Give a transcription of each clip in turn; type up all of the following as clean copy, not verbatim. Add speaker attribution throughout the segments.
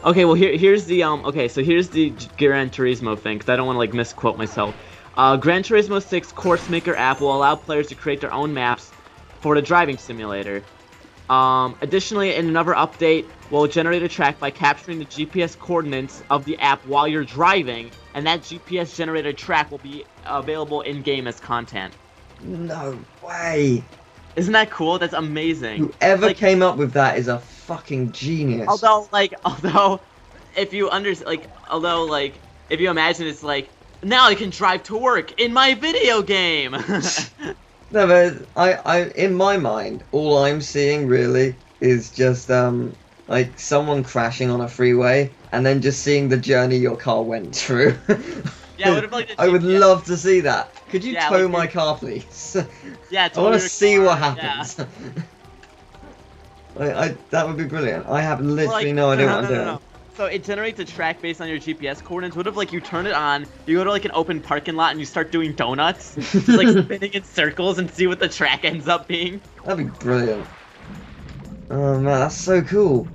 Speaker 1: Okay, well here's the okay, so here's the Gran Turismo thing, because I don't want to like misquote myself. Gran Turismo 6 Course Maker app will allow players to create their own maps for the driving simulator. Additionally, in another update, will generate a track by capturing the GPS coordinates of the app while you're driving, and that GPS generated track will be available in-game as content.
Speaker 2: No way.
Speaker 1: Isn't that cool? That's amazing.
Speaker 2: Whoever
Speaker 1: Like,
Speaker 2: came up with that is a fucking genius.
Speaker 1: although, if you if you imagine it's like, now I can drive to work in my video game.
Speaker 2: No, but in my mind, all I'm seeing really is just like someone crashing on a freeway and then just seeing the journey your car went through.
Speaker 1: Yeah, what if, like, the
Speaker 2: I would
Speaker 1: GPS
Speaker 2: love to see that. Could you
Speaker 1: Yeah,
Speaker 2: tow
Speaker 1: like,
Speaker 2: my car, please?
Speaker 1: Yeah,
Speaker 2: I want to
Speaker 1: your
Speaker 2: see
Speaker 1: car,
Speaker 2: what happens. That would be brilliant. I have literally no idea what I'm doing.
Speaker 1: So it generates a track based on your GPS coordinates. What if, like, you turn it on, you go to, like, an open parking lot, and you start doing donuts? Just, like, spinning in circles and see what the track ends up being?
Speaker 2: That'd be brilliant. Oh, man, that's so cool.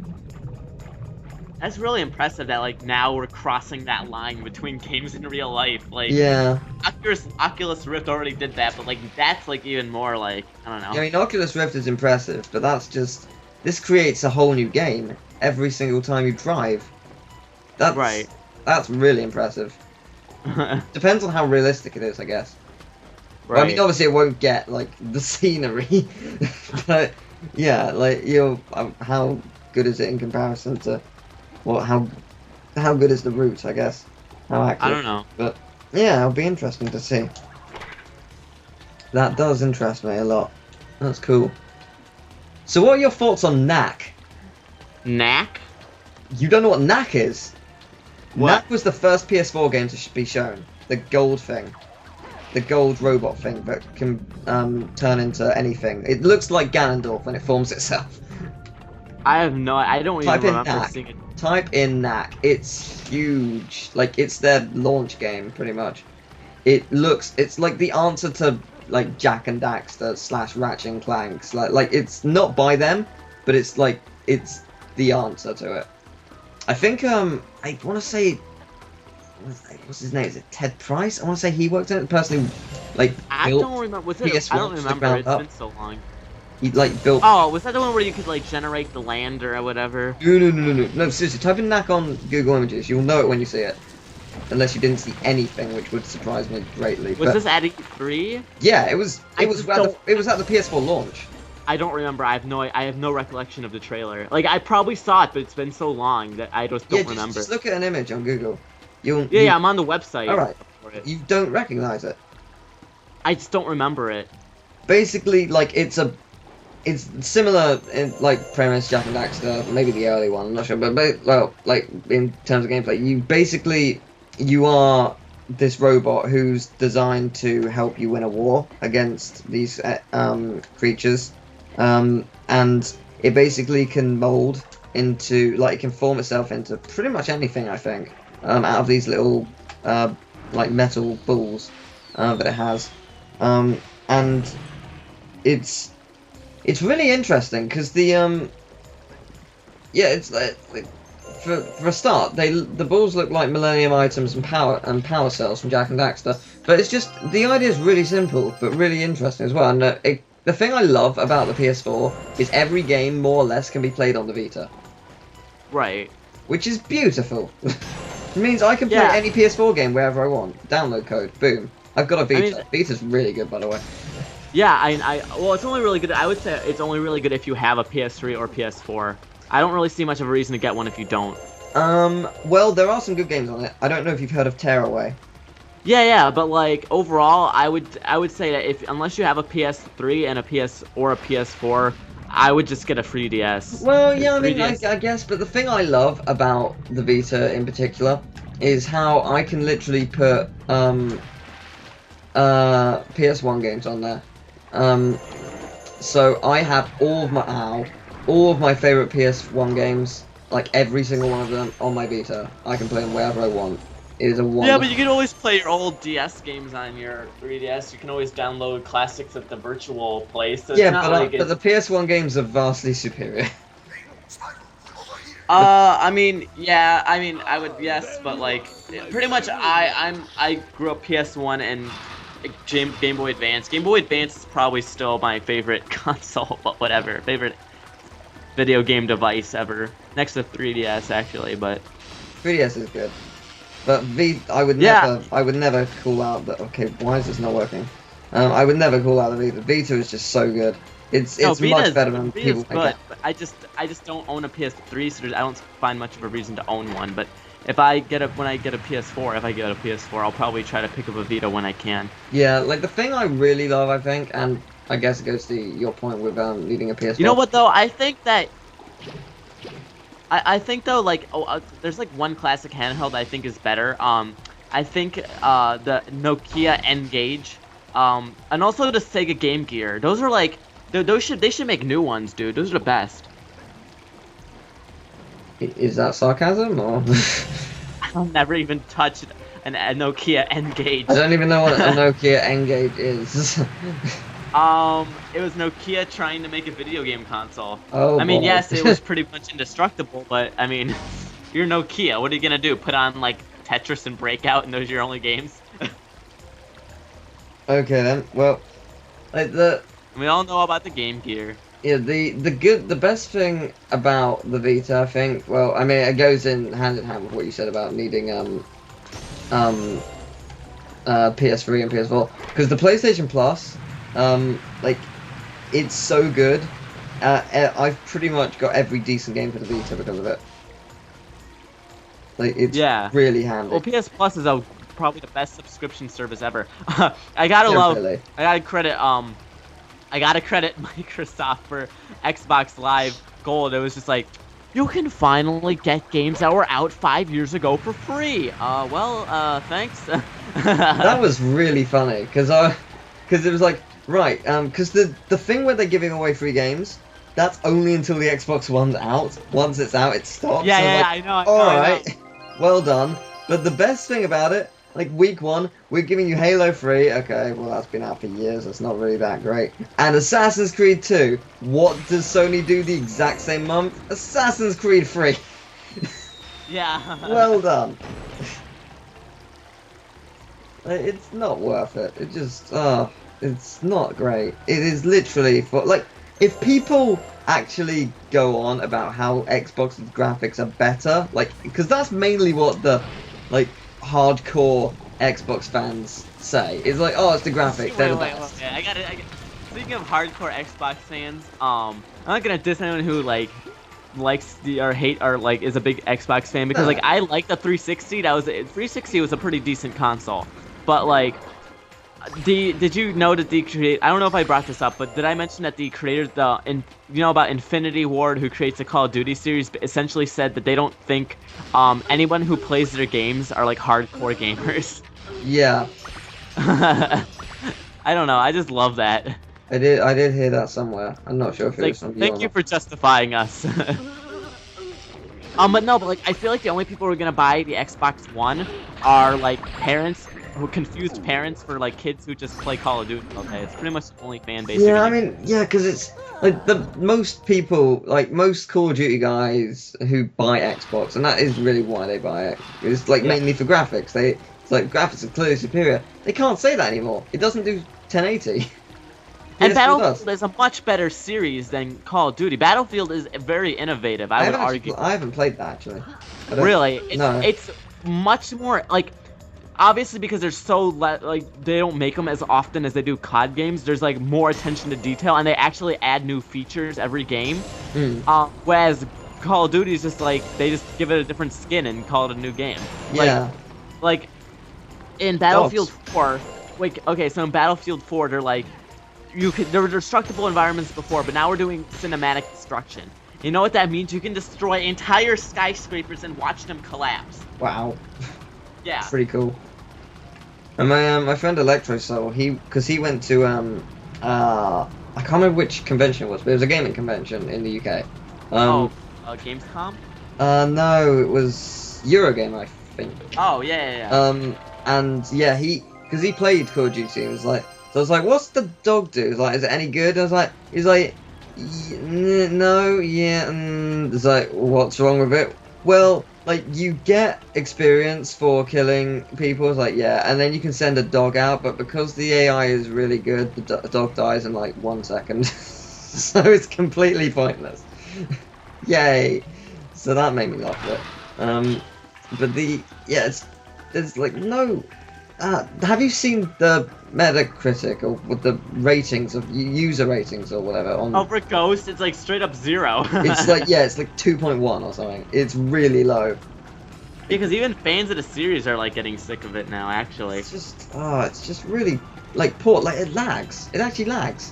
Speaker 1: That's really impressive that, like, now we're crossing that line between games and real life. Like,
Speaker 2: Yeah.
Speaker 1: Oculus Rift already did that, but, like, that's, like, even more, like, I don't know.
Speaker 2: I mean, Oculus Rift is impressive, but that's just... This creates a whole new game every single time you drive. That's,
Speaker 1: Right.
Speaker 2: That's really impressive. Depends on how realistic it is, I guess.
Speaker 1: Right.
Speaker 2: Well, I mean, obviously it won't get, like, the scenery. But, yeah, like, how good is it in comparison to... Well, how good is the route, I guess? How accurate?
Speaker 1: I don't know.
Speaker 2: But, yeah, it'll be interesting to see. That does interest me a lot. That's cool. So what are your thoughts on Knack?
Speaker 1: Knack?
Speaker 2: You don't know what Knack is?
Speaker 1: What?
Speaker 2: Knack was the first PS4 game to be shown. The gold thing. The gold robot thing that can turn into anything. It looks like Ganondorf when it forms itself.
Speaker 1: I don't even remember
Speaker 2: Knack.
Speaker 1: seeing it.
Speaker 2: Type in Knack. It's huge. Like, it's their launch game, pretty much. It's like the answer to, like, Jack and Daxter / Ratchet and Clanks. Like it's not by them, but it's like, it's the answer to it. I think, I want to say, what's his name? Is it Ted Price? I want to say he worked on it. The person who, like,
Speaker 1: I
Speaker 2: built
Speaker 1: don't remember.
Speaker 2: PS4
Speaker 1: I don't
Speaker 2: from the
Speaker 1: remember.
Speaker 2: ground
Speaker 1: It's
Speaker 2: up.
Speaker 1: been so long.
Speaker 2: He, like, built...
Speaker 1: Oh, was that the one where you could, like, generate the land or whatever?
Speaker 2: No, seriously, type in Knack on Google Images. You'll know it when you see it. Unless you didn't see anything, which would surprise me greatly.
Speaker 1: Was this at E3?
Speaker 2: Yeah, it was at
Speaker 1: just
Speaker 2: the PS4 launch.
Speaker 1: I don't remember. I have no recollection of the trailer. Like, I probably saw it, but it's been so long that I just don't remember.
Speaker 2: Just look at an image on Google.
Speaker 1: Yeah, I'm on the website.
Speaker 2: Alright.
Speaker 1: For it.
Speaker 2: You don't recognize it.
Speaker 1: I just don't remember it.
Speaker 2: Basically, like, it's similar in, like, premise, Jack and Daxter, maybe the early one, I'm not sure, but well, like, in terms of gameplay, you are this robot who's designed to help you win a war against these creatures, and it basically can mold into, like, it can form itself into pretty much anything, I think, out of these little, like, metal balls that it has, and it's really interesting because the it's like for a start, the balls look like Millennium items and power cells from Jack and Daxter, but it's just the idea is really simple but really interesting as well. And the thing I love about the PS4 is every game more or less can be played on the Vita,
Speaker 1: Right.
Speaker 2: which is beautiful. It means I can play any PS4 game wherever I want. Download code, boom. I've got a Vita. Vita's really good, by the way.
Speaker 1: Yeah, well, it's only really good. I would say it's only really good if you have a PS3 or PS4. I don't really see much of a reason to get one if you don't.
Speaker 2: Well, there are some good games on it. I don't know if you've heard of Tearaway.
Speaker 1: Yeah, but like overall, I would say that unless you have a PS3 and a PS4, I would just get a 3DS.
Speaker 2: Well, yeah, I mean, I guess, but the thing I love about the Vita in particular is how I can literally put PS1 games on there. So I have all of my favorite PS1 games, like every single one of them on my Vita. I can play them wherever I want. It is a wonderful...
Speaker 1: Yeah, but you can always play your old DS games on your 3DS. You can always download classics at the virtual place. So
Speaker 2: yeah,
Speaker 1: it's not
Speaker 2: but the PS1 games are vastly superior.
Speaker 1: I mean, yeah, I mean, I would, yes, but like, pretty much, I grew up PS1 and Game Boy Advance. Game Boy Advance is probably still my favorite console, but whatever, favorite video game device ever, next to 3DS actually, but
Speaker 2: 3DS is good. But
Speaker 1: yeah,
Speaker 2: I would never call out the. Okay, why is this not working? I would never call out the Vita. Vita is just so good. It's
Speaker 1: no,
Speaker 2: much better than
Speaker 1: Vita's
Speaker 2: people make
Speaker 1: good, but I just don't own a PS3, so I don't find much of a reason to own one. But if I get a when I get a PS4, if I get a PS4, I'll probably try to pick up a Vita when I can.
Speaker 2: Yeah, like the thing I really love, I think, and I guess it goes to your point with needing a PS4.
Speaker 1: You know what though? I think that. I think though, like, there's like one classic handheld I think is better. I think the Nokia N-Gage, and also the Sega Game Gear. Those are like, they should make new ones, dude. Those are the best.
Speaker 2: Is that sarcasm or?
Speaker 1: I'll never even touch a Nokia N-Gage.
Speaker 2: I don't even know what a Nokia N-Gage is.
Speaker 1: It was Nokia trying to make a video game console.
Speaker 2: Oh,
Speaker 1: I mean,
Speaker 2: boy.
Speaker 1: yes, it was pretty much indestructible, but I mean, you're Nokia. What are you gonna do? Put on like Tetris and Breakout, and those are your only games?
Speaker 2: Okay then. Well, like
Speaker 1: We all know about the Game Gear.
Speaker 2: yeah, the best thing about the Vita, I think. Well, I mean, it goes in hand with what you said about needing PS3 and PS4, because the PlayStation Plus, like, it's so good. I've pretty much got every decent game for the Vita because of it. Like, it's really handy.
Speaker 1: Well, PS Plus is probably the best subscription service ever. I gotta credit Microsoft for Xbox Live Gold. It was just like, you can finally get games that were out 5 years ago for free. Thanks.
Speaker 2: That was really funny because it was like, right, because the thing where they're giving away free games, that's only until the Xbox One's out. Once it's out, it stops.
Speaker 1: Yeah,
Speaker 2: so
Speaker 1: yeah,
Speaker 2: like,
Speaker 1: I know.
Speaker 2: All right, well done. But the best thing about it, like week 1, we're giving you Halo free. Okay, well that's been out for years. That's not really that great. And Assassin's Creed 2. What does Sony do the exact same month? Assassin's Creed free.
Speaker 1: Yeah.
Speaker 2: Well done. It's not worth it. It just, it's not great. It is literally for, like, if people actually go on about how Xbox's graphics are better, like, because that's mainly what the, like, hardcore Xbox fans say. It's like, oh, it's the graphics, they're the best.
Speaker 1: I got it. Speaking of hardcore Xbox fans, I'm not gonna diss anyone who, like, likes is a big Xbox fan, because like I like the 360. 360 was a pretty decent console, but like did you know that I don't know if I brought this up, but did I mention that the creators about Infinity Ward, who creates the Call of Duty series, essentially said that they don't think anyone who plays their games are like hardcore gamers.
Speaker 2: Yeah.
Speaker 1: I don't know, I just love that.
Speaker 2: I did hear that somewhere. I'm not sure if it was from you.
Speaker 1: Thank you for justifying us. But no, but like I feel like the only people who are gonna buy the Xbox One are like parents, who confused parents for like kids who just play Call of Duty. Okay, it's pretty much the only fan base.
Speaker 2: Yeah, I mean, yeah, because it's like most people, like most Call of Duty guys who buy Xbox, and that is really why they buy it. It's like mainly for graphics. It's like graphics are clearly superior. They can't say that anymore. It doesn't do 1080.
Speaker 1: And Battlefield is a much better series than Call of Duty. Battlefield is very innovative, I would argue.
Speaker 2: I haven't played that, actually.
Speaker 1: Really?
Speaker 2: No.
Speaker 1: It's much more, like, obviously because they're so, like, they don't make them as often as they do COD games, there's, like, more attention to detail, and they actually add new features every game. Whereas Call of Duty is just, like, they just give it a different skin and call it a new game.
Speaker 2: Yeah.
Speaker 1: Like in Battlefield 4, so in Battlefield 4, they're, like, there were destructible environments before, but now we're doing cinematic destruction. You know what that means? You can destroy entire skyscrapers and watch them collapse.
Speaker 2: Wow.
Speaker 1: Yeah.
Speaker 2: Pretty cool. And my friend Electrosoul, because he went to I can't remember which convention it was, but it was a gaming convention in the UK.
Speaker 1: Gamescom?
Speaker 2: No, it was Eurogame, I think.
Speaker 1: Oh yeah.
Speaker 2: And yeah, because he played Call of Duty, and was like. So I was like, what's the dog do? He's like, is it any good? I was like, he's like, No, yeah, it's like, what's wrong with it? Well, like, you get experience for killing people, it's like, yeah, and then you can send a dog out, but because the AI is really good, the dog dies in, like, 1 second. So it's completely pointless. Yay! So that made me laugh a bit. But there's, like, no... have you seen the Metacritic or with the ratings of user ratings or whatever on?
Speaker 1: Oh, for Ghost, it's like straight up 0.
Speaker 2: It's like it's like 2.1 or something. It's really low.
Speaker 1: Because even fans of the series are like getting sick of it now. Actually,
Speaker 2: it's just really like poor. Like it lags. It actually lags.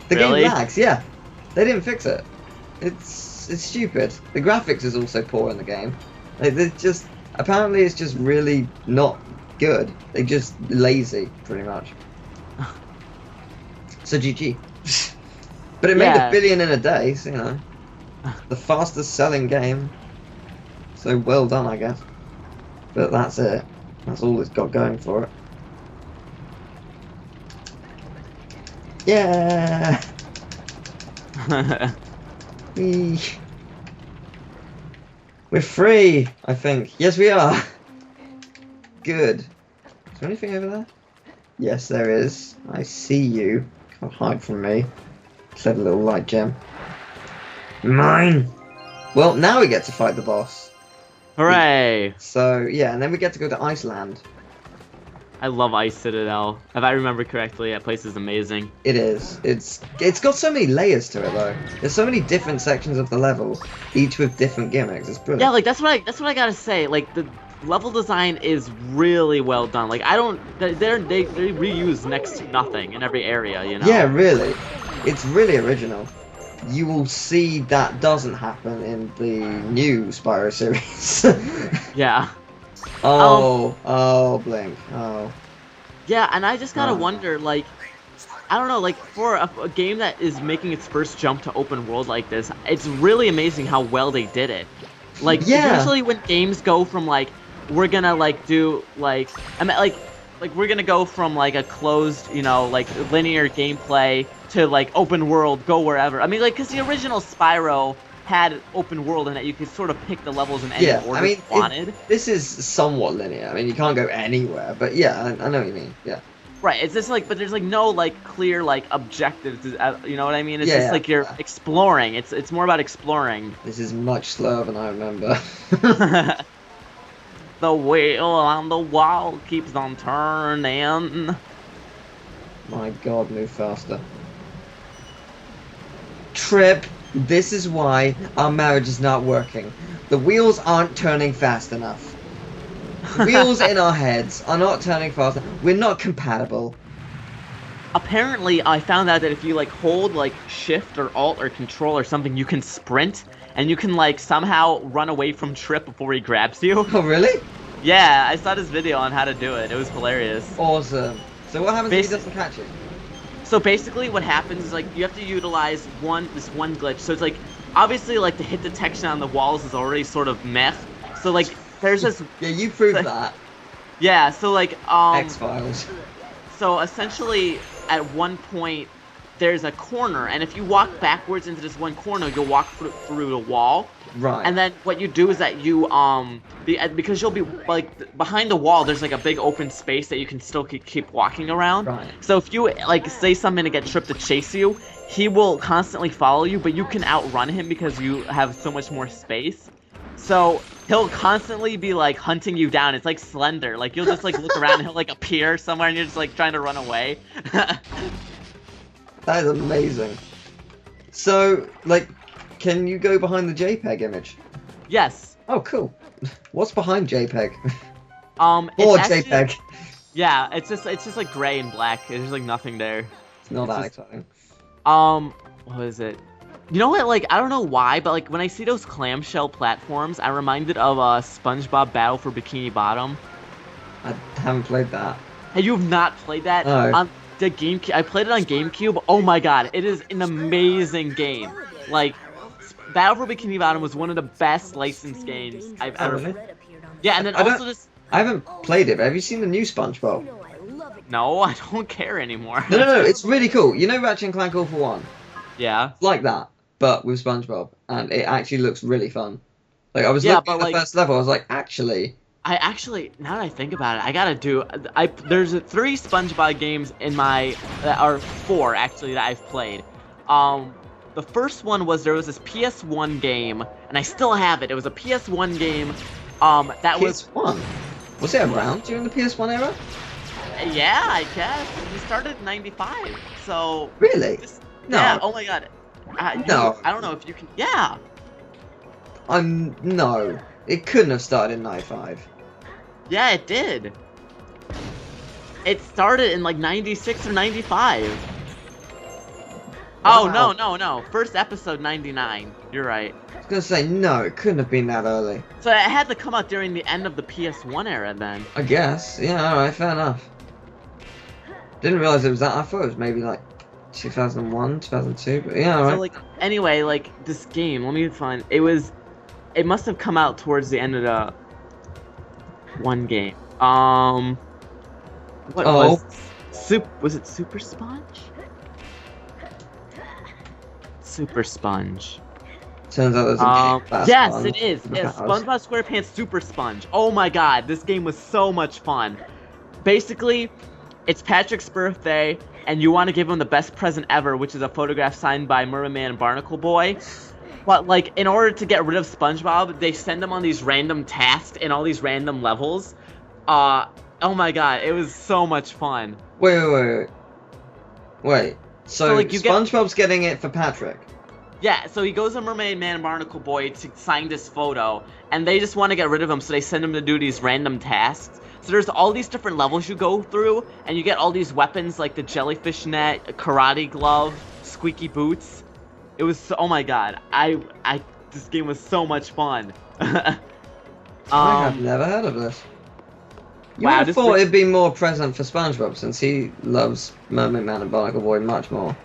Speaker 2: The
Speaker 1: Really?
Speaker 2: game lags. Yeah, they didn't fix it. It's stupid. The graphics is also poor in the game. Like they're just apparently it's just really not good. They're just lazy, pretty much. So GG. But it made $1 billion in a day, so, you know. The fastest selling game. So well done, I guess. But that's it. That's all it's got going for it. Yeah! Whee. We're free, I think. Yes, we are. Good. Is there anything over there? Yes, there is. I see you. Can't hide from me. Clever little light gem. Mine! Well, now we get to fight the boss.
Speaker 1: hooray!
Speaker 2: So, yeah, and then we get to go to Iceland.
Speaker 1: I love Ice Citadel. If I remember correctly, that place is amazing.
Speaker 2: It is. It's got so many layers to it, though. There's so many different sections of the level, each with different gimmicks. It's brilliant.
Speaker 1: Yeah, like that's what I gotta say. Like the level design is really well done. Like they reuse next to nothing in every area, you know?
Speaker 2: Yeah, really. It's really original. You will see that doesn't happen in the new Spyro series.
Speaker 1: Yeah.
Speaker 2: Oh, Blink. Oh.
Speaker 1: Yeah, and I just gotta wonder, like, I don't know, like, for a game that is making its first jump to open world like this, it's really amazing how well they did it. Like, usually when games go from, like, we're gonna, like, do, like, I mean, like, we're gonna go from, like, a closed, you know, like, linear gameplay to, like, open world, go wherever. I mean, like, because the original Spyro had open world in it, you could sort of pick the levels in any order you wanted.
Speaker 2: This is somewhat linear. I mean, you can't go anywhere, but yeah, I know what you mean. Yeah.
Speaker 1: Right. It's just like, but there's like no like clear like objectives. You know what I mean? It's just like you're exploring. It's more about exploring.
Speaker 2: This is much slower than I remember.
Speaker 1: The wheel on the wall keeps on turning.
Speaker 2: My God, move faster. Trip. This is why our marriage is not working. The wheels aren't turning fast enough. The wheels in our heads are not turning fast enough. We're not compatible.
Speaker 1: Apparently, I found out that if you like hold like shift or alt or control or something, you can sprint and you can like somehow run away from Trip before he grabs you.
Speaker 2: Oh, really?
Speaker 1: Yeah, I saw this video on how to do it. It was hilarious.
Speaker 2: Awesome. So what happens if he doesn't catch it?
Speaker 1: So basically what happens is like you have to utilize this one glitch. So it's like obviously like the hit detection on the walls is already sort of meh. So like there's this
Speaker 2: Yeah, you proved that.
Speaker 1: Yeah, so like
Speaker 2: X-Files.
Speaker 1: So essentially at one point there's a corner, and if you walk backwards into this one corner, you'll walk through the wall.
Speaker 2: Right.
Speaker 1: And then what you do is that you because you'll be like behind the wall, there's like a big open space that you can still keep walking around.
Speaker 2: Right.
Speaker 1: So if you like say something to get Trip to chase you, he will constantly follow you, but you can outrun him because you have so much more space. So he'll constantly be like hunting you down. It's like Slender. Like you'll just like look around and he'll like appear somewhere and you're just like trying to run away.
Speaker 2: That is amazing. So, like, can you go behind the JPEG image?
Speaker 1: Yes.
Speaker 2: Oh, cool. What's behind JPEG?
Speaker 1: Or
Speaker 2: JPEG.
Speaker 1: Yeah, it's just like gray and black. There's like nothing there.
Speaker 2: It's not that exciting.
Speaker 1: What is it? You know what? Like I don't know why, but like when I see those clamshell platforms, I'm reminded of SpongeBob Battle for Bikini Bottom.
Speaker 2: I haven't played that.
Speaker 1: Hey, you've not played that?
Speaker 2: No.
Speaker 1: On the GameCube, I played it on GameCube. Oh my god, it is an amazing game. Like, Battle for Bikini Bottom was one of the best licensed games I've ever played. Yeah, and then
Speaker 2: I haven't played it, but have you seen the new SpongeBob?
Speaker 1: No, I don't care anymore.
Speaker 2: No, it's really cool. You know Ratchet and Clank All for One?
Speaker 1: Yeah.
Speaker 2: It's like that, but with SpongeBob, and it actually looks really fun. Like I was
Speaker 1: Yeah,
Speaker 2: looking
Speaker 1: but
Speaker 2: at the
Speaker 1: like
Speaker 2: first level, I was like, actually,
Speaker 1: I actually, now that I think about it, I gotta do. There's three SpongeBob games in my, or four actually that I've played. The first one was there was this PS1 game, and I still have it. It was a PS1 game. That was
Speaker 2: PS1. Was it around during the PS1 era?
Speaker 1: yeah, I guess we started in '95. So
Speaker 2: Really?
Speaker 1: yeah.
Speaker 2: No,
Speaker 1: Oh my God.
Speaker 2: no.
Speaker 1: I don't know if you can. Yeah.
Speaker 2: No. It couldn't have started in '95.
Speaker 1: Yeah, it did. It started in like '96 or '95.
Speaker 2: Wow.
Speaker 1: Oh, no. First episode, 99. You're right.
Speaker 2: I was gonna say, no, it couldn't have been that early.
Speaker 1: So it had to come out during the end of the PS1 era then.
Speaker 2: I guess. Yeah, alright, fair enough. Didn't realize it was that. I thought it was maybe like 2001, 2002, but yeah, alright.
Speaker 1: So, like, anyway, like, this game, let me find, it must have come out towards the end of the one game. What was it Super Sponge? Super Sponge.
Speaker 2: Turns out there's a game that's
Speaker 1: yes,
Speaker 2: fun.
Speaker 1: it is. It's SpongeBob SquarePants Super Sponge. Oh my God, this game was so much fun. Basically, it's Patrick's birthday, and you want to give him the best present ever, which is a photograph signed by Mermaid and Barnacle Boy. But, like, in order to get rid of SpongeBob, they send him on these random tasks and all these random levels. Oh my God, it was so much fun.
Speaker 2: Wait. So like, SpongeBob's getting it for Patrick.
Speaker 1: Yeah, so he goes to Mermaid Man and Barnacle Boy to sign this photo, and they just want to get rid of him, so they send him to do these random tasks. So there's all these different levels you go through, and you get all these weapons like the jellyfish net, karate glove, squeaky boots. It was so, oh my God, this game was so much fun.
Speaker 2: I've never heard of this. You would have thought it'd be more present for SpongeBob since he loves Mermaid Man and Barnacle Boy much more.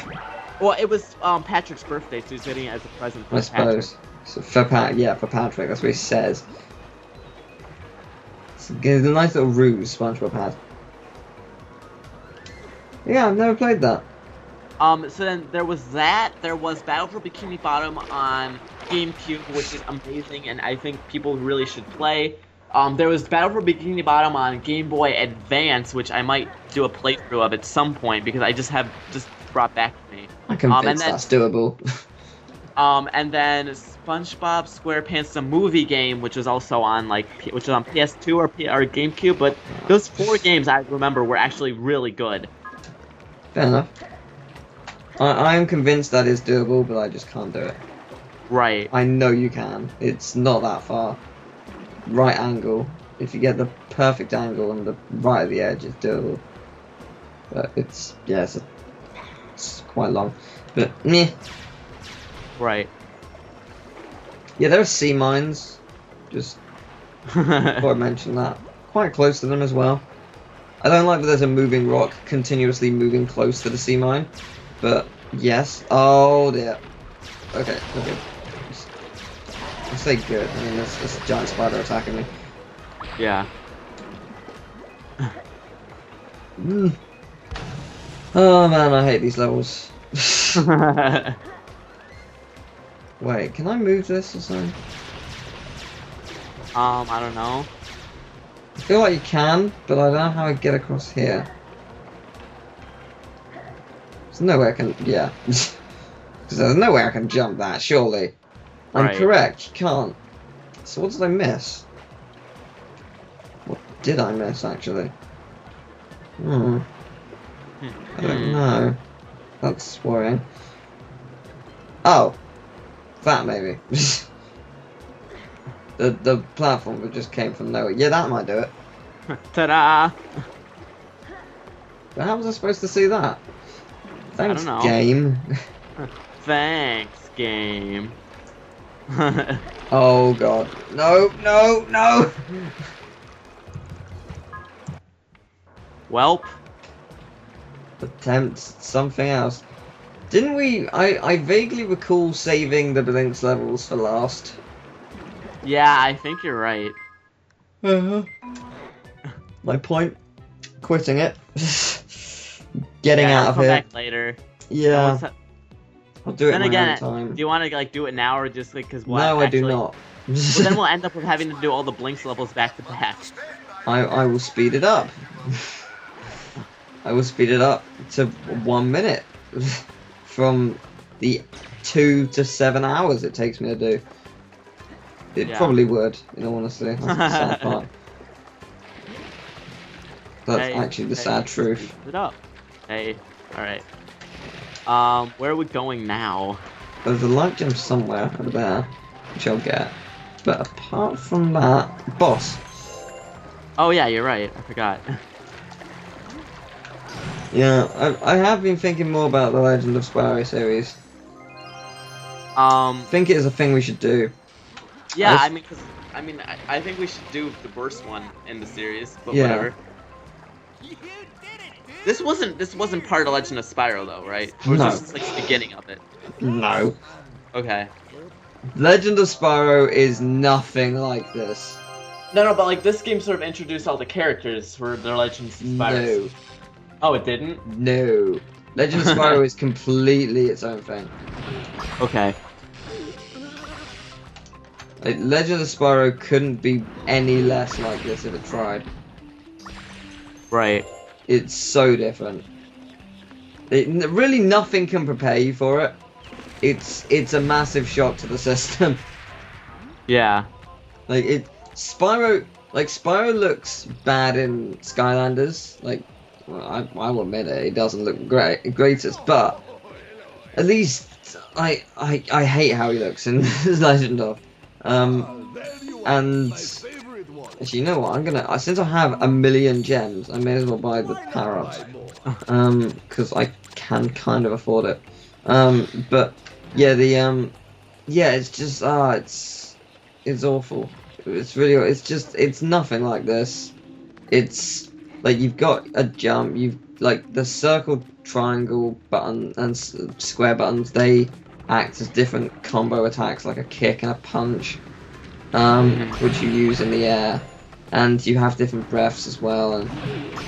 Speaker 1: Well, it was Patrick's birthday, so he's getting it as a present for Patrick.
Speaker 2: I suppose. So for Patrick, that's what he says. It's a nice little ruse SpongeBob had. Yeah, I've never played that.
Speaker 1: So then there was that. There was Battle for Bikini Bottom on GameCube, which is amazing, and I think people really should play. There was Battle for Bikini Bottom on Game Boy Advance, which I might do a playthrough of at some point because I just brought back to me.
Speaker 2: I'm convinced that's doable.
Speaker 1: And then SpongeBob SquarePants the movie game, which was also on which was on PS2 or GameCube, but those four games I remember were actually really good.
Speaker 2: Fair enough. I am convinced that is doable, but I just can't do it.
Speaker 1: Right.
Speaker 2: I know you can. It's not that far. Right angle. If you get the perfect angle on the right of the edge, it's doable. But it's quite long. But meh.
Speaker 1: Right.
Speaker 2: Yeah, there are sea mines. Just before I mention that. Quite close to them as well. I don't like that there's a moving rock continuously moving close to the sea mine. But yes. Oh dear. Okay. I say good. I mean, there's this giant spider attacking me.
Speaker 1: Yeah.
Speaker 2: Oh man, I hate these levels. Wait, can I move this or something?
Speaker 1: I don't know.
Speaker 2: I feel like you can, but I don't know how I get across here. There's no way I can. Yeah. Because there's no way I can jump that, surely. I'm correct, you can't. So what did I miss? What did I miss, actually? I don't know. That's worrying. Oh! That, maybe. the platform that just came from nowhere. Yeah, that might do it.
Speaker 1: Ta-da!
Speaker 2: But how was I supposed to see that? Thanks,
Speaker 1: I don't know.
Speaker 2: game.
Speaker 1: Thanks, game.
Speaker 2: Oh god. No!
Speaker 1: Welp.
Speaker 2: Attempt something else. Didn't we... I vaguely recall saving the Blinks levels for last.
Speaker 1: Yeah, I think you're right.
Speaker 2: My point? Quitting it. Getting out of
Speaker 1: come
Speaker 2: here.
Speaker 1: back later.
Speaker 2: Yeah. I'll do it
Speaker 1: Then
Speaker 2: in my own
Speaker 1: again,
Speaker 2: time.
Speaker 1: do you want to like do it now or just like because what?
Speaker 2: No, I do
Speaker 1: actually-
Speaker 2: not.
Speaker 1: Well, then we'll end up with having to do all the Blinks levels back to back.
Speaker 2: I will speed it up. I will speed it up to 1 minute from the 2 to 7 hours it takes me to do. It probably would, in all honesty. That's the sad part. That's actually the sad truth.
Speaker 1: Speed it up. Hey, all right. Where are we going now?
Speaker 2: There's a light gem somewhere over there, which I'll get. But apart from that, boss.
Speaker 1: Oh yeah, you're right. I forgot.
Speaker 2: Yeah, I have been thinking more about the Legend of Spyro series. I think it is a thing we should do.
Speaker 1: Yeah, I think we should do the worst one in the series, but whatever. This wasn't part of Legend of Spyro though, right? Or was this just like the beginning of it?
Speaker 2: No.
Speaker 1: Okay.
Speaker 2: Legend of Spyro is nothing like this.
Speaker 1: No, but like this game sort of introduced all the characters for the Legends of Spyro.
Speaker 2: No.
Speaker 1: Oh, it didn't?
Speaker 2: No. Legend of Spyro is completely its own thing.
Speaker 1: Okay.
Speaker 2: Like, Legend of Spyro couldn't be any less like this if it tried.
Speaker 1: Right.
Speaker 2: It's so different. Really nothing can prepare you for it. It's a massive shock to the system.
Speaker 1: Yeah.
Speaker 2: Spyro looks bad in Skylanders. Like, well, I will admit it doesn't look greatest, but at least I hate how he looks in Legend of. And actually, you know what? Since I have 1,000,000 gems, I may as well buy the power-ups. Because I can kind of afford it. But yeah, it's just it's awful. It's nothing like this. It's like you've got a jump, like the circle, triangle button and square buttons. They act as different combo attacks, like a kick and a punch, which you use in the air, and you have different breaths as well. And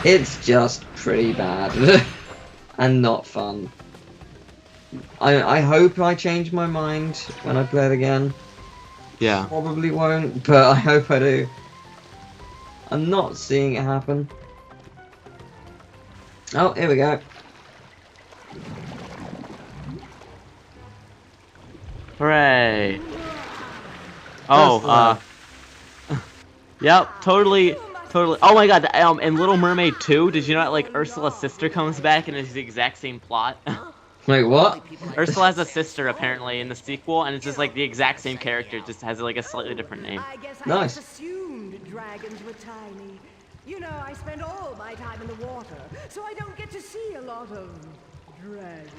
Speaker 2: it's just pretty bad and not fun. I hope I change my mind when I play it again.
Speaker 1: Yeah.
Speaker 2: Probably won't, but I hope I do. I'm not seeing it happen. Oh, here we go.
Speaker 1: Hooray! Oh, yep, totally. Oh my god, in Little Mermaid 2, did you know that, like, Ursula's sister comes back and it's the exact same plot?
Speaker 2: Wait, what?
Speaker 1: Ursula has a sister, apparently, in the sequel, and it's just, like, the exact same character, just has, like, a slightly different name.
Speaker 2: Nice.
Speaker 3: I assumed dragons were tiny. You know, I spend all my time in the water, so I don't get to see a lot of dragons.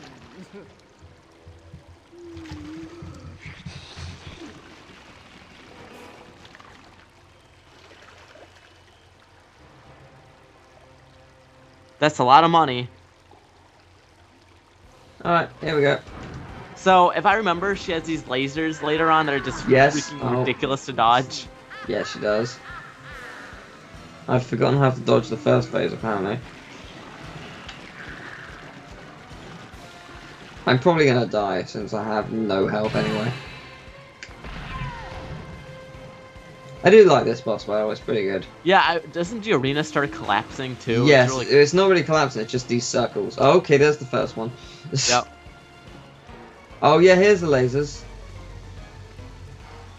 Speaker 1: That's a lot of money.
Speaker 2: Alright, here we go.
Speaker 1: So, if I remember, she has these lasers later on that are just freaking ridiculous to dodge.
Speaker 2: Yeah, she does. I've forgotten how to dodge the first phase, apparently. I'm probably gonna die, since I have no health anyway. I do like this boss battle, it's pretty good.
Speaker 1: Yeah, doesn't the arena start collapsing too?
Speaker 2: Yes, it's not really collapsing, it's just these circles. Oh, okay, there's the first one.
Speaker 1: Yep.
Speaker 2: Oh yeah, here's the lasers.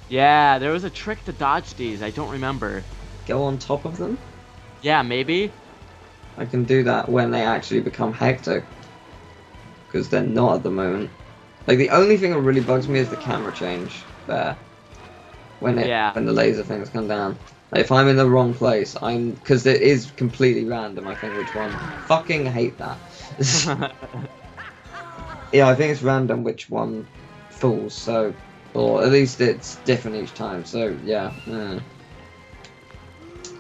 Speaker 1: Yeah, there was a trick to dodge these, I don't remember.
Speaker 2: Go on top of them?
Speaker 1: Yeah, maybe?
Speaker 2: I can do that when they actually become hectic. Because they're not at the moment. Like, the only thing that really bugs me is the camera change there. When the laser things come down. Like, if I'm in the wrong place, because it is completely random, I think, which one. Fucking hate that. Yeah, I think it's random which one falls, so... Or at least it's different each time, so, yeah.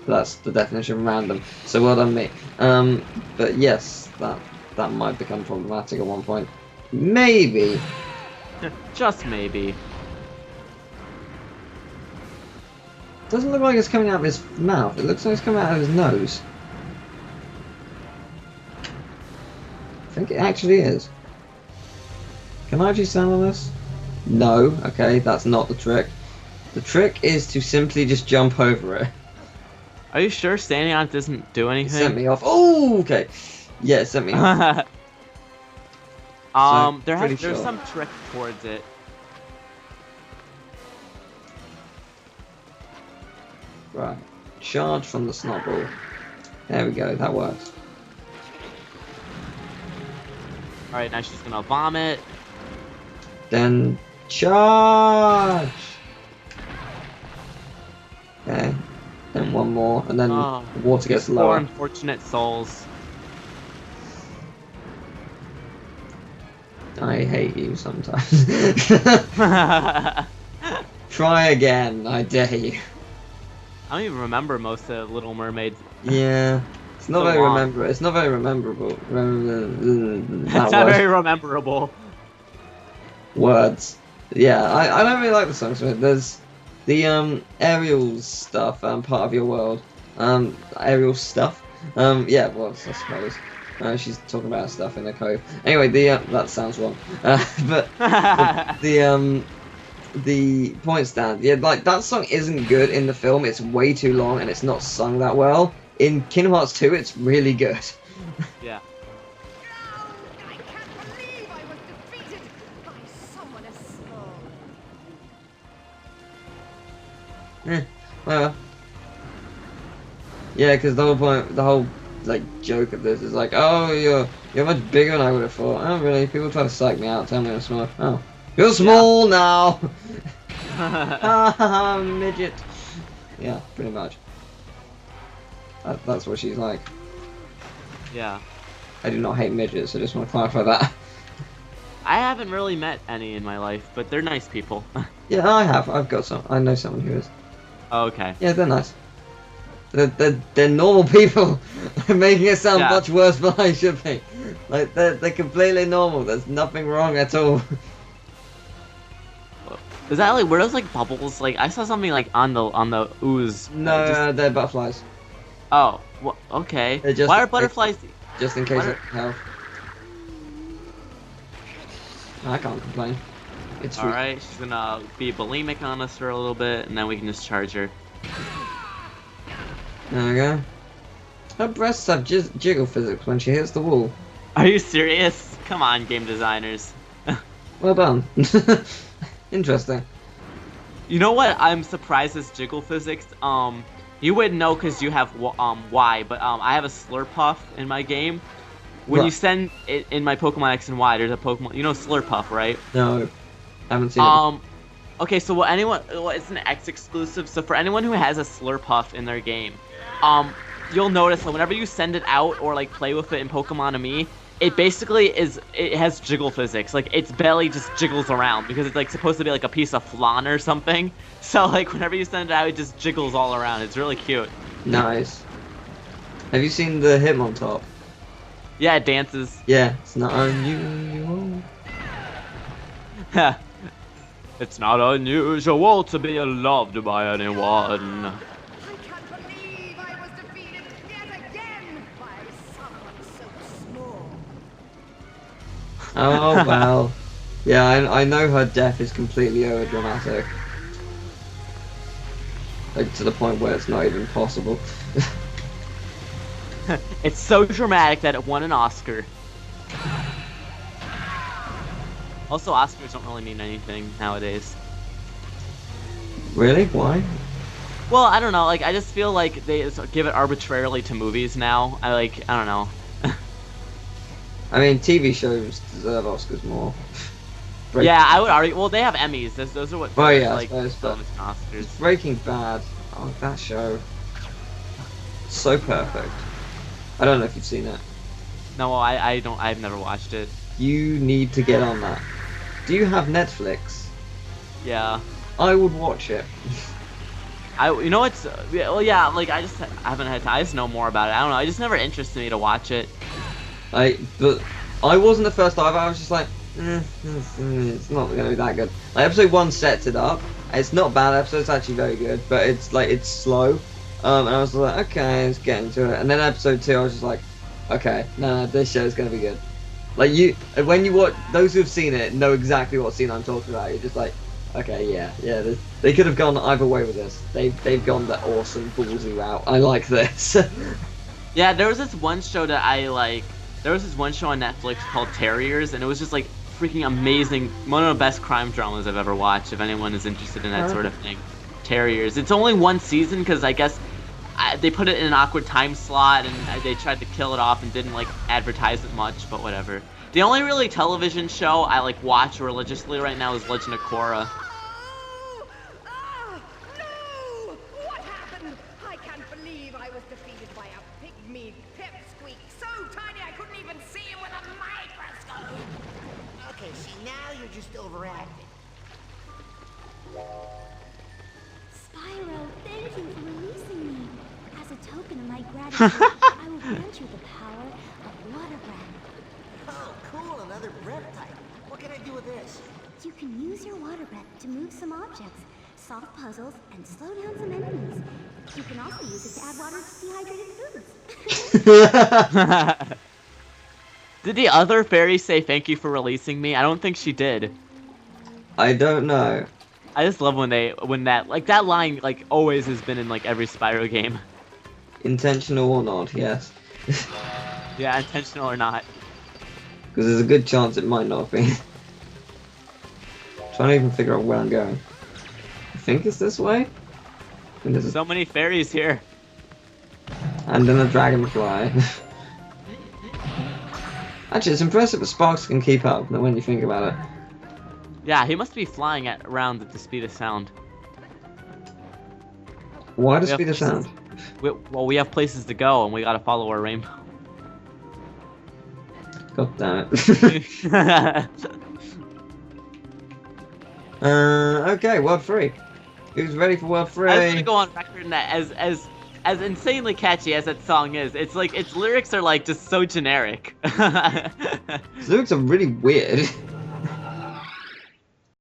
Speaker 2: That's the definition of random. So, well done me. But yes, that might become problematic at one point. Maybe.
Speaker 1: Just maybe.
Speaker 2: Doesn't look like it's coming out of his mouth. It looks like it's coming out of his nose. I think it actually is. Can I actually stand on this? No. Okay, that's not the trick. The trick is to simply just jump over it.
Speaker 1: Are you sure standing on it doesn't do
Speaker 2: It
Speaker 1: anything?
Speaker 2: sent me off. Oh, okay. Yeah, it sent me off.
Speaker 1: There's
Speaker 2: sure.
Speaker 1: some trick towards it.
Speaker 2: Right. Charge from the snot ball. There we go, that works.
Speaker 1: Alright, now she's gonna vomit.
Speaker 2: Then charge! Okay. Then one more, and then the water gets
Speaker 1: Poor
Speaker 2: lower.
Speaker 1: unfortunate souls.
Speaker 2: I hate you sometimes. Try again, I dare you.
Speaker 1: I don't even remember most of Little Mermaid.
Speaker 2: Yeah. It's not
Speaker 1: So
Speaker 2: very
Speaker 1: long.
Speaker 2: remember. It's not very rememberable.
Speaker 1: It's
Speaker 2: That
Speaker 1: not
Speaker 2: word.
Speaker 1: very rememberable.
Speaker 2: Words. Yeah, I don't really like the songs. There's the aerial stuff, part of your world. Aerial stuff. Yeah, well, I suppose. She's talking about stuff in the cove. Anyway, that sounds wrong. But the point stand. Yeah, like that song isn't good in the film. It's way too long and it's not sung that well. In Kingdom Hearts 2, it's really good.
Speaker 1: Yeah.
Speaker 3: I can't believe I was defeated by someone as small.
Speaker 2: Well. Yeah, because the whole like joke of this is like, oh, you're much bigger than I would have thought. Oh, really? People try to psych me out, tell me I'm small. Oh, you're small now. Midget. Yeah, pretty much. That's what she's like.
Speaker 1: Yeah.
Speaker 2: I do not hate midgets. I just want to clarify that.
Speaker 1: I haven't really met any in my life, but they're nice people.
Speaker 2: Yeah, I have. I've got some. I know someone who is.
Speaker 1: Oh, okay.
Speaker 2: Yeah, they're nice. They're normal people. Making it sound much worse than I should be. Like they're completely normal. There's nothing wrong at all.
Speaker 1: Is that like, were those like bubbles? Like I saw something like on the ooze.
Speaker 2: No, they're butterflies.
Speaker 1: Oh, well, okay.
Speaker 2: They're just
Speaker 1: Why are butterflies?
Speaker 2: Just in case
Speaker 1: What
Speaker 2: it helps. I can't complain. It's
Speaker 1: All right, she's gonna be bulimic on us for a little bit, and then we can just charge her.
Speaker 2: There we go. Her breasts have jiggle physics when she hits the wall.
Speaker 1: Are you serious? Come on, game designers.
Speaker 2: Well done. Interesting.
Speaker 1: You know what? I'm surprised this jiggle physics. You wouldn't know because you have Y, but I have a Slurpuff in my game. When
Speaker 2: Right.
Speaker 1: you send it in my Pokemon X and Y, there's a Pokemon. You know Slurpuff, right?
Speaker 2: No, haven't seen it.
Speaker 1: Okay, so it's an X exclusive. So for anyone who has a Slurpuff in their game, you'll notice that whenever you send it out or like play with it in Pokemon Me, it basically it has jiggle physics. Like its belly just jiggles around because it's like supposed to be like a piece of flan or something. So like whenever you send it out, it just jiggles all around. It's really cute.
Speaker 2: Nice. Have you seen the Hitmontop?
Speaker 1: Yeah, it dances.
Speaker 2: Yeah, it's not unusual.
Speaker 1: It's not unusual to be loved by anyone.
Speaker 3: I can't believe I was defeated yet again by someone so small.
Speaker 2: Oh well. Yeah, I know her death is completely overdramatic. Like to the point where it's not even possible.
Speaker 1: It's so dramatic that it won an Oscar. Also, Oscars don't really mean anything nowadays.
Speaker 2: Really? Why?
Speaker 1: Well, I don't know. Like, I just feel like they just give it arbitrarily to movies now. I don't know.
Speaker 2: I mean, TV shows deserve Oscars more.
Speaker 1: Yeah, I would argue. Well, they have Emmys. Those are what.
Speaker 2: Oh yeah,
Speaker 1: like,
Speaker 2: I suppose, but
Speaker 1: Oscars.
Speaker 2: Breaking Bad. Oh, that show. So perfect. I don't know if you've seen it.
Speaker 1: No, I don't. I've never watched it.
Speaker 2: You need to get on that. Do you have Netflix?
Speaker 1: Yeah.
Speaker 2: I would watch it.
Speaker 1: You know what's. Well, yeah. Like I haven't had time. I just know more about it. I don't know. It just never interested me to watch it.
Speaker 2: But I wasn't the first either. I was just like, it's not gonna be that good. Like episode 1 sets it up. It's not bad episode. It's actually very good, but it's slow. And I was like, okay, let's get into it. And then episode 2, I was just like, okay, no, this show's gonna be good. Like when you watch, those who've seen it know exactly what scene I'm talking about. You're just like, okay, yeah. They could have gone either way with this. They've gone the awesome ballsy route. I like this.
Speaker 1: Yeah, there was this one show that I like. There was this one show on Netflix called Terriers, and it was just like freaking amazing. One of the best crime dramas I've ever watched. If anyone is interested in that sort of thing, Terriers. It's only one season because I guess they put it in an awkward time slot, and they tried to kill it off and didn't like advertise it much. But whatever. The only really television show I like watch religiously right now is Legend of Korra.
Speaker 3: No! What happened? I can't believe I was defeated by a pygmy pipsqueak so tiny I couldn't even see him with a microscope.
Speaker 4: Okay, see, now you're just overacting.
Speaker 5: Spyro, thank you for releasing me. As a token of my gratitude, I will grant you the power of water breath.
Speaker 4: Oh, cool, another breath type. What can I do with this?
Speaker 5: You can use your water breath to move some objects, solve puzzles, and slow down some enemies. You can also use it to add water to dehydrated foods.
Speaker 1: Did the other fairy say thank you for releasing me? I don't think she did.
Speaker 2: I don't know.
Speaker 1: I just love when that line like always has been in like every Spyro game.
Speaker 2: Intentional or not, yes.
Speaker 1: Yeah, intentional or not.
Speaker 2: Because there's a good chance it might not be. Trying to even figure out where I'm going. I think it's this way?
Speaker 1: So many fairies here.
Speaker 2: And then a dragonfly. Actually, it's impressive that Sparks can keep up when you think about it.
Speaker 1: Yeah, he must be flying around at the speed of sound.
Speaker 2: Why the speed of sound?
Speaker 1: Well, we have places to go, and we gotta follow our rainbow.
Speaker 2: God damn it. Okay, World 3. Who's ready for World 3?
Speaker 1: I just wanna go on record in that as insanely catchy as that song is, it's like its lyrics are like just so generic.
Speaker 2: His lyrics are really weird.